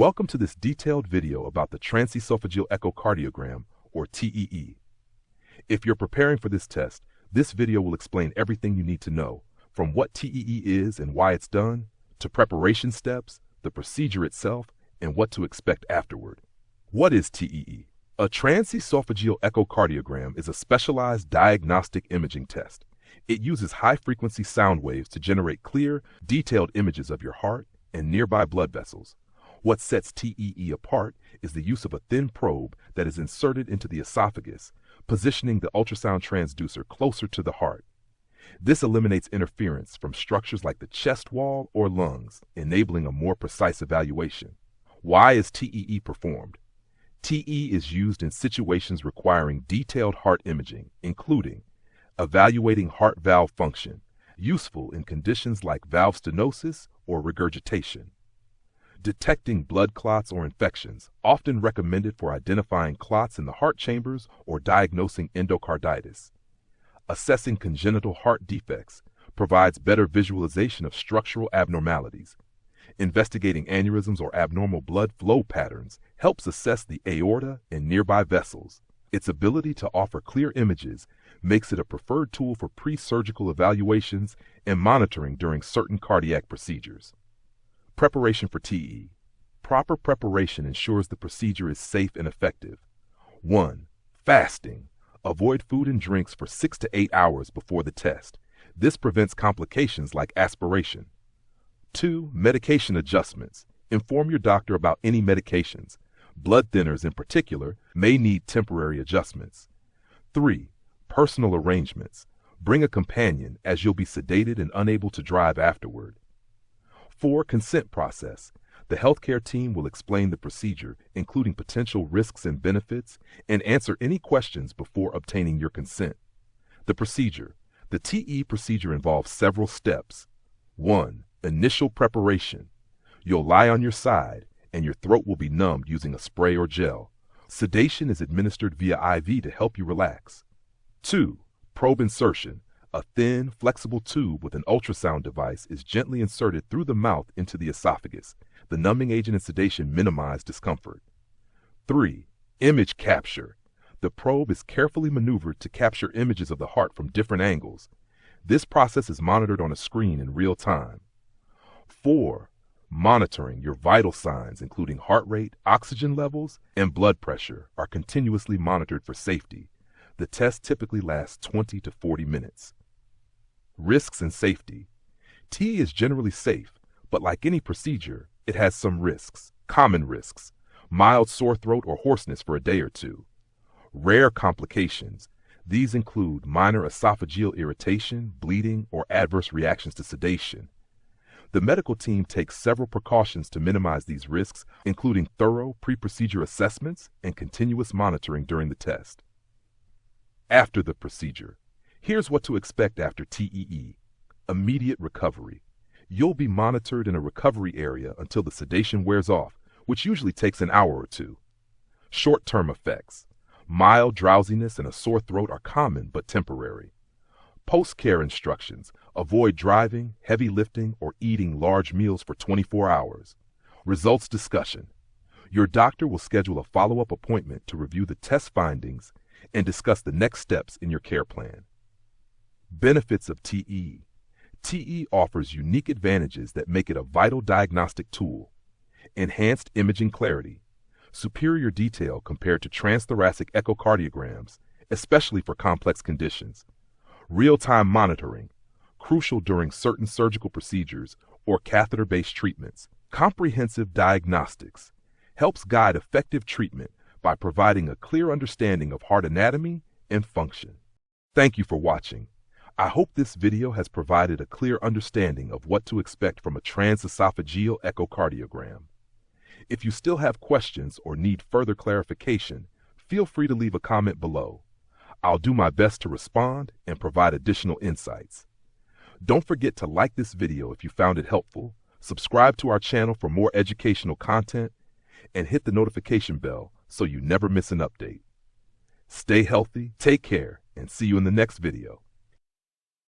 Welcome to this detailed video about the Transesophageal Echocardiogram, or TEE. If you're preparing for this test, this video will explain everything you need to know, from what TEE is and why it's done, to preparation steps, the procedure itself, and what to expect afterward. What is TEE? A transesophageal echocardiogram is a specialized diagnostic imaging test. It uses high-frequency sound waves to generate clear, detailed images of your heart and nearby blood vessels. What sets TEE apart is the use of a thin probe that is inserted into the esophagus, positioning the ultrasound transducer closer to the heart. This eliminates interference from structures like the chest wall or lungs, enabling a more precise evaluation. Why is TEE performed? TEE is used in situations requiring detailed heart imaging, including evaluating heart valve function, useful in conditions like valve stenosis or regurgitation. Detecting blood clots or infections, often recommended for identifying clots in the heart chambers or diagnosing endocarditis. Assessing congenital heart defects provides better visualization of structural abnormalities. Investigating aneurysms or abnormal blood flow patterns helps assess the aorta and nearby vessels. Its ability to offer clear images makes it a preferred tool for pre-surgical evaluations and monitoring during certain cardiac procedures. Preparation for TEE. Proper preparation ensures the procedure is safe and effective. 1. Fasting. Avoid food and drinks for 6 to 8 hours before the test. This prevents complications like aspiration. 2. Medication adjustments. Inform your doctor about any medications. Blood thinners in particular may need temporary adjustments. 3. Personal arrangements. Bring a companion as you'll be sedated and unable to drive afterward. 4. Consent process. The healthcare team will explain the procedure, including potential risks and benefits, and answer any questions before obtaining your consent. The procedure. The TEE procedure involves several steps. 1. Initial preparation. You'll lie on your side, and your throat will be numbed using a spray or gel. Sedation is administered via IV to help you relax. 2. Probe insertion. A thin, flexible tube with an ultrasound device is gently inserted through the mouth into the esophagus. The numbing agent and sedation minimize discomfort. 3. Image capture. The probe is carefully maneuvered to capture images of the heart from different angles. This process is monitored on a screen in real time. 4. Monitoring. Your vital signs, including heart rate, oxygen levels, and blood pressure, are continuously monitored for safety. The test typically lasts 20 to 40 minutes. Risks and safety. TEE is generally safe, but like any procedure, it has some risks. Common risks: mild sore throat or hoarseness for a day or two. Rare complications. These include minor esophageal irritation, bleeding, or adverse reactions to sedation. The medical team takes several precautions to minimize these risks, including thorough pre-procedure assessments and continuous monitoring during the test. After the procedure. Here's what to expect after TEE. Immediate recovery. You'll be monitored in a recovery area until the sedation wears off, which usually takes an hour or two. Short-term effects. Mild drowsiness and a sore throat are common but temporary. Post-care instructions. Avoid driving, heavy lifting, or eating large meals for 24 hours. Results discussion. Your doctor will schedule a follow-up appointment to review the test findings and discuss the next steps in your care plan. Benefits of TEE. TEE offers unique advantages that make it a vital diagnostic tool. Enhanced imaging clarity. Superior detail compared to transthoracic echocardiograms, especially for complex conditions. Real-time monitoring. Crucial during certain surgical procedures or catheter-based treatments. Comprehensive diagnostics. Helps guide effective treatment by providing a clear understanding of heart anatomy and function. Thank you for watching. I hope this video has provided a clear understanding of what to expect from a transesophageal echocardiogram. If you still have questions or need further clarification, feel free to leave a comment below. I'll do my best to respond and provide additional insights. Don't forget to like this video if you found it helpful, subscribe to our channel for more educational content, and hit the notification bell so you never miss an update. Stay healthy, take care, and see you in the next video.